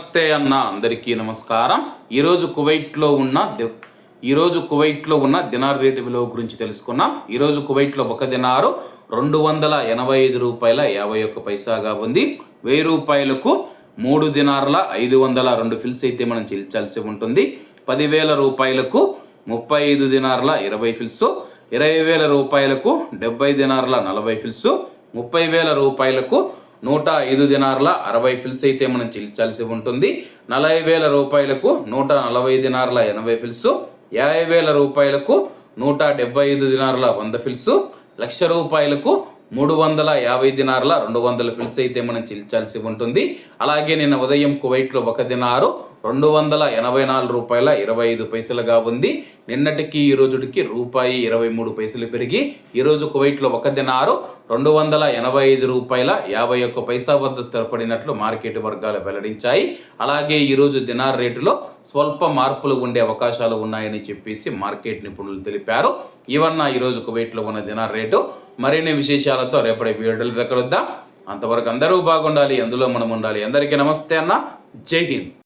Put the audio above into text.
నమస్తే అన్న అందరికీ నమస్కారం. ఈరోజు కువైట్లో ఉన్న దినార్ రేటు విలువ గురించి తెలుసుకున్నాం. ఈరోజు కువైట్లో ఒక దినారు 285 రూపాయల 51 పైసాగా ఉంది. 1000 రూపాయలకు 3 దినార్ల 502 ఫిల్స్ అయితే మనం చెల్లించాల్సి ఉంటుంది. 10,000 రూపాయలకు 35 దినార్ల 20 ఫిల్స్, 20,000 రూపాయలకు 70 దినార్ల 40 ఫిల్స్, 30,000 రూపాయలకు 105 దినార్ల 60 ఫిల్స్ అయితే మనం చెల్లించాల్సి ఉంటుంది. 40,000 రూపాయలకు 140 దినార్ల 80 ఫిల్స్, 50,000 రూపాయలకు 175 దినార్ల 100 ఫిల్స్, 1,00,000 రూపాయలకు 350 దినార్ల 200 ఫిల్స్ అయితే మనం చెల్లించాల్సి ఉంటుంది. అలాగే నిన్న ఉదయం కువైట్లో ఒక దినారు 284 రూపాయల 25 పైసలుగా ఉంది. నిన్నటికి ఈ రోజుకి రూపాయి 23 పైసలు పెరిగి ఈరోజు కువైట్లో ఒక దినారు 285 రూపాయల 51 పైసా వద్ద స్థిరపడినట్లు మార్కెట్ వర్గాలు వెల్లడించాయి. అలాగే ఈరోజు దినార్ రేటులో స్వల్ప మార్పులు ఉండే అవకాశాలు ఉన్నాయని చెప్పేసి మార్కెట్ నిపుణులు తెలిపారు. ఇవన్న ఈరోజు కువైట్లో ఉన్న దినార్ రేటు. మరిన్ని విశేషాలతో రేపటి వీడియోలు కలుద్దాం. అంతవరకు అందరూ బాగుండాలి, అందులో మనం ఉండాలి. అందరికీ నమస్తే అన్న. జై హింద్.